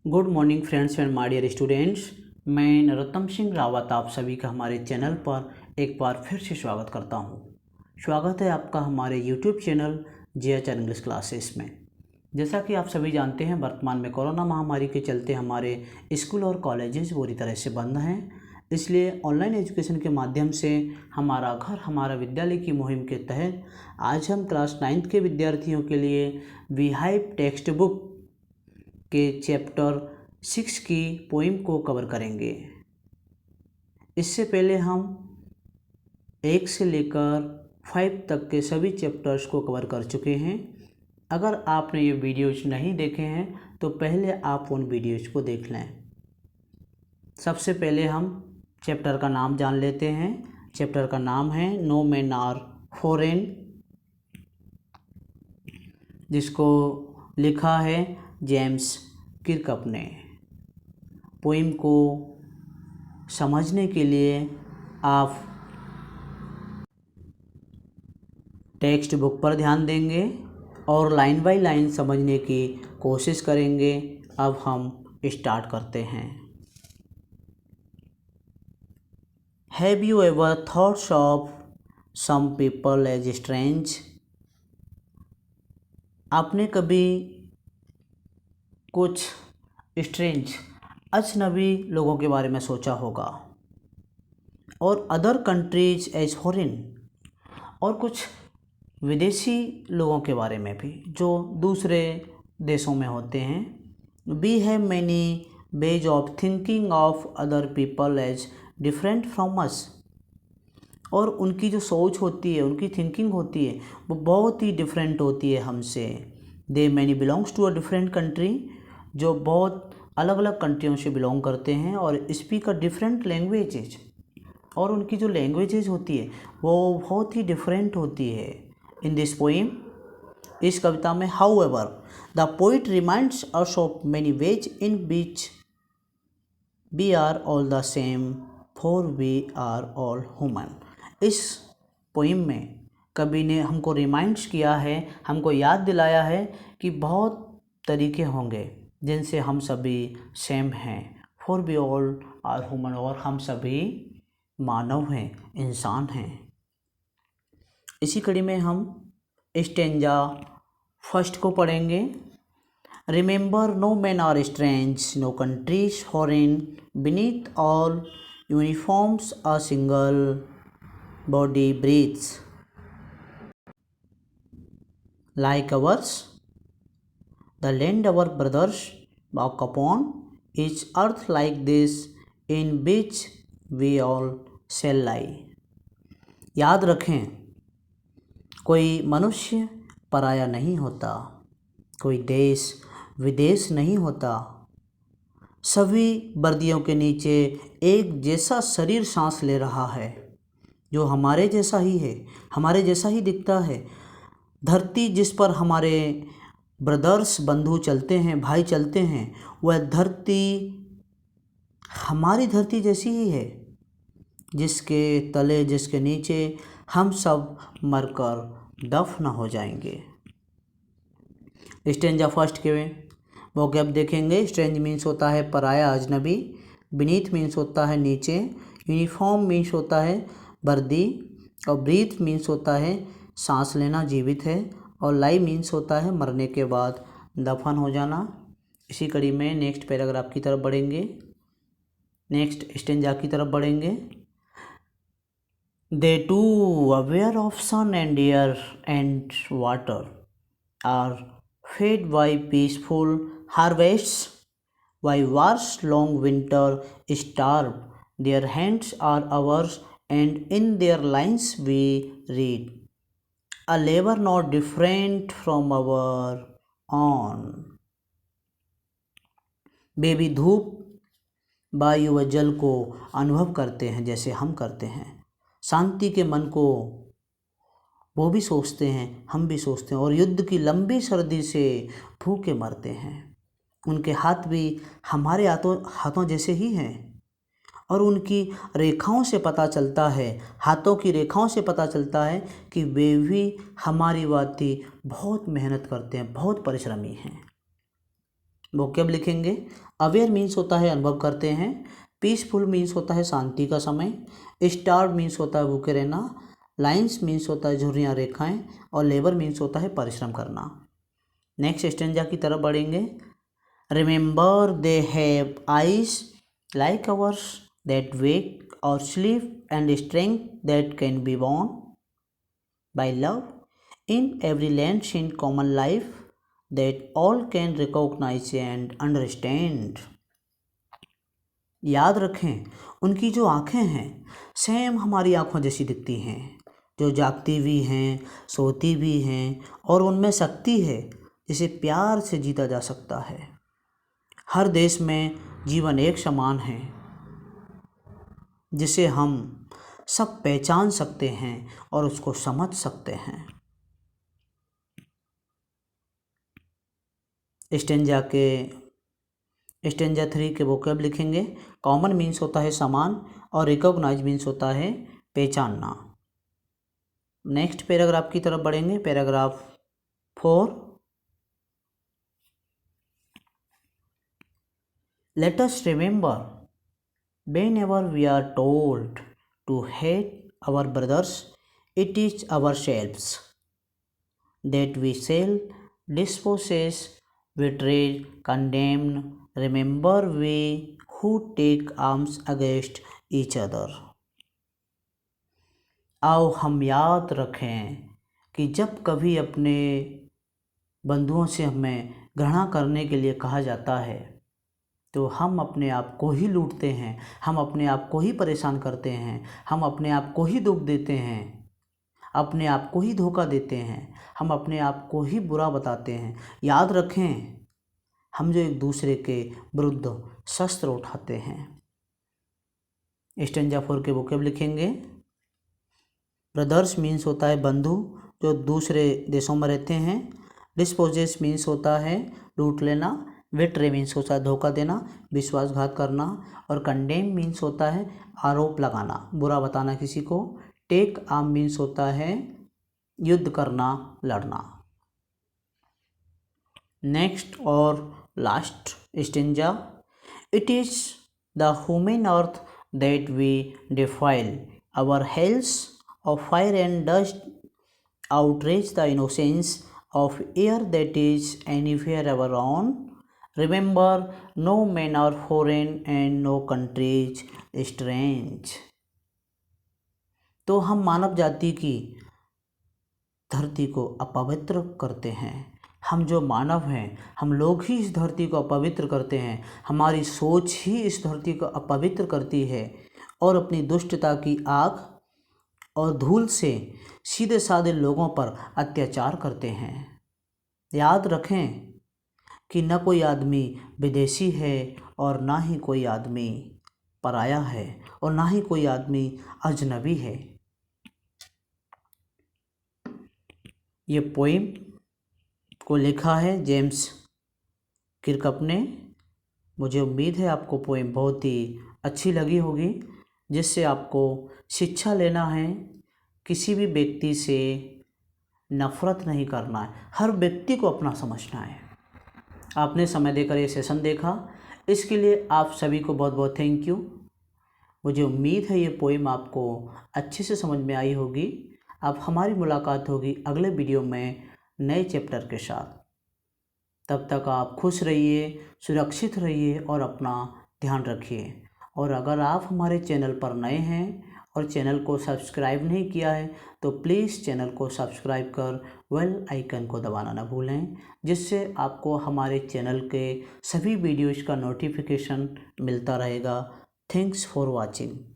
Good morning friends and my dear students. मैं नरोत्तम सिंह रावत आप सभी का हमारे चैनल पर एक बार फिर से स्वागत करता हूं। स्वागत है आपका हमारे YouTube channel JHR English classes में। जैसा कि आप सभी जानते हैं, वर्तमान में कोरोना महामारी के चलते हमारे स्कूल और कॉलेजेस बुरी तरह से बंद हैं। इसलिए ऑनलाइन एजुकेशन के माध्यम से हमारा घर हमारा विद्यालय की मुहिम के तहत आज हम क्लास 9th के विद्यार्थियों के लिए वी हाइव टेक्स्ट बुक के चैप्टर 6 की पोइम को कवर करेंगे। इससे पहले हम 1 से लेकर 5 तक के सभी चैप्टर्स को कवर कर चुके हैं। अगर आपने ये वीडियोज नहीं देखे हैं तो पहले आप उन वीडियोज को देख लें। सबसे पहले हम चैप्टर का नाम जान लेते हैं। चैप्टर का नाम है नो मैन आर फॉरेन, जिसको लिखा है जेम्स किर्कप ने। पोइम को समझने के लिए आप टेक्स्ट बुक पर ध्यान देंगे और लाइन बाय लाइन समझने की कोशिश करेंगे। अब हम स्टार्ट करते हैं। Have you ever thoughts of some people as strange? आपने कभी कुछ स्ट्रेंज अजनबी लोगों के बारे में सोचा होगा, और अदर कंट्रीज एज फॉरेन, और कुछ विदेशी लोगों के बारे में भी जो दूसरे देशों में होते हैं। We have many ways of thinking of other people as different from us. और उनकी जो सोच होती है, उनकी थिंकिंग होती है, वो बहुत ही डिफरेंट होती है हमसे। They many belongs to a different country, जो बहुत अलग अलग कंट्रियों से बिलोंग करते हैं और स्पीक अ डिफरेंट लैंग्वेजेज। और उनकी जो लैंग्वेजेज होती है वो बहुत ही डिफरेंट होती है। इन दिस पोइम, इस कविता में, however the poet reminds us of many ways in which we are all the same for we are all human. इस पोइम में कवि ने हमको रिमाइंड्स किया है, हमको याद दिलाया है कि बहुत तरीके होंगे जिनसे हम सभी सेम हैं। For we all are human, और हम सभी मानव हैं, इंसान हैं। इसी कड़ी में हम स्टेंजा फर्स्ट को पढ़ेंगे। Remember no man are strange, no countries foreign, beneath all uniforms a single body breathes like ours. The land our brothers walk upon is earth like this in which we all shall lie. याद रखें, कोई मनुष्य पराया नहीं होता, कोई देश विदेश नहीं होता। सभी वर्दियों के नीचे एक जैसा शरीर सांस ले रहा है, जो हमारे जैसा ही है, हमारे जैसा ही दिखता है। धरती जिस पर हमारे ब्रदर्स, बंधु चलते हैं, भाई चलते हैं, वह धरती हमारी धरती जैसी ही है, जिसके तले, जिसके नीचे हम सब मरकर दफन हो जाएंगे। स्टेंजा फर्स्ट के वोकैब देखेंगे। स्ट्रेंज मीन्स होता है पराया, अजनबी। बीनीथ मीन्स होता है नीचे। यूनिफॉर्म मीन्स होता है वर्दी। और ब्रीथ मीन्स होता है सांस लेना, जीवित है। और लाई मीन्स होता है मरने के बाद दफन हो जाना। इसी कड़ी में नेक्स्ट पैराग्राफ की तरफ बढ़ेंगे, नेक्स्ट स्टेंजा की तरफ बढ़ेंगे। They too aware of sun and air and water are fed by peaceful harvests, by wars long winter starve, their hands are ours and in their lines we read a labor not different from our own. वे भी धूप, वायु व जल को अनुभव करते हैं जैसे हम करते हैं। शांति के मन को वो भी सोचते हैं, हम भी सोचते हैं। और युद्ध की लंबी सर्दी से भूखे मरते हैं। उनके हाथ भी हमारे हाथों जैसे ही हैं। और उनकी रेखाओं से पता चलता है, हाथों की रेखाओं से पता चलता है कि वे भी हमारी भांति बहुत मेहनत करते हैं, बहुत परिश्रमी हैं। वोकेब लिखेंगे। अवेयर मीन्स होता है अनुभव करते हैं। पीसफुल मीन्स होता है शांति का समय। स्टार्व मीन्स होता है भूखे रहना। लाइन्स मीन्स होता है झुर्रियाँ रेखाएं। और लेबर मीन्स होता है परिश्रम करना। नेक्स्ट स्टेंजा की तरफ बढ़ेंगे। Remember they have eyes like ours that wake or sleep and strength that can be born by love in every land seen common life that all can recognize and understand। याद रखें, उनकी जो आँखें हैं same हमारी आँखों जैसी दिखती हैं, जो जागती भी हैं, सोती भी हैं, और उनमें शक्ति है जिसे प्यार से जीता जा सकता है। हर देश में जीवन एक समान है जिसे हम सब पहचान सकते हैं और उसको समझ सकते हैं। स्टेंजा 3 के वोकैब लिखेंगे। कॉमन मीन्स होता है समान और रिकॉग्नाइज मीन्स होता है पहचानना। नेक्स्ट पैराग्राफ की तरफ बढ़ेंगे। Paragraph 4। Let us remember whenever we are told to hate our brothers, it is ourselves that we shall dispossess, betray, condemn. Remember we who take arms against each other। आओ हम याद रखें कि जब कभी अपने बंधुओं से हमें घृणा करने के लिए कहा जाता है तो हम अपने आप को ही लूटते हैं, हम अपने आप को ही परेशान करते हैं, हम अपने आप को ही दुख देते हैं, अपने आप को ही धोखा देते हैं, हम अपने आप को ही बुरा बताते हैं। याद रखें, हम जो एक दूसरे के विरुद्ध शस्त्र उठाते हैं। स्टेंजा 4 के वोकैब लिखेंगे। ब्रदर्स मीन्स होता है बंधु जो दूसरे देशों में रहते हैं। डिस्पोजेस मीन्स होता है लूट लेना। बेट्रे मीन्स होता है धोखा देना, विश्वासघात करना। और कंडेम मीन्स होता है आरोप लगाना, बुरा बताना किसी को। टेक आर्म मीन्स होता है युद्ध करना, लड़ना। नेक्स्ट और last stanza. It is the human earth that we defile our hells of fire and dust outrage the innocence of air that is anywhere our own। Remember, no men are foreign and no country is strange। तो हम मानव जाति की धरती को अपवित्र करते हैं। हम जो मानव हैं, हम लोग ही इस धरती को अपवित्र करते हैं। हमारी सोच ही इस धरती को अपवित्र करती है और अपनी दुष्टता की आग और धूल से सीधे साधे लोगों पर अत्याचार करते हैं। याद रखें कि न कोई आदमी विदेशी है और ना ही कोई आदमी पराया है और ना ही कोई आदमी अजनबी है। ये पोइम को लिखा है जेम्स किर्कप ने। मुझे उम्मीद है आपको पोइम बहुत ही अच्छी लगी होगी, जिससे आपको शिक्षा लेना है। किसी भी व्यक्ति से नफ़रत नहीं करना है, हर व्यक्ति को अपना समझना है। आपने समय देकर ये सेशन देखा, इसके लिए आप सभी को बहुत बहुत थैंक यू। मुझे उम्मीद है ये पोइम आपको अच्छे से समझ में आई होगी। अब हमारी मुलाकात होगी अगले वीडियो में नए चैप्टर के साथ। तब तक आप खुश रहिए, सुरक्षित रहिए और अपना ध्यान रखिए। और अगर आप हमारे चैनल पर नए हैं और चैनल को सब्सक्राइब नहीं किया है तो प्लीज़ चैनल को सब्सक्राइब कर बेल आइकन को दबाना ना भूलें, जिससे आपको हमारे चैनल के सभी वीडियोज़ का नोटिफिकेशन मिलता रहेगा। Thanks for watching.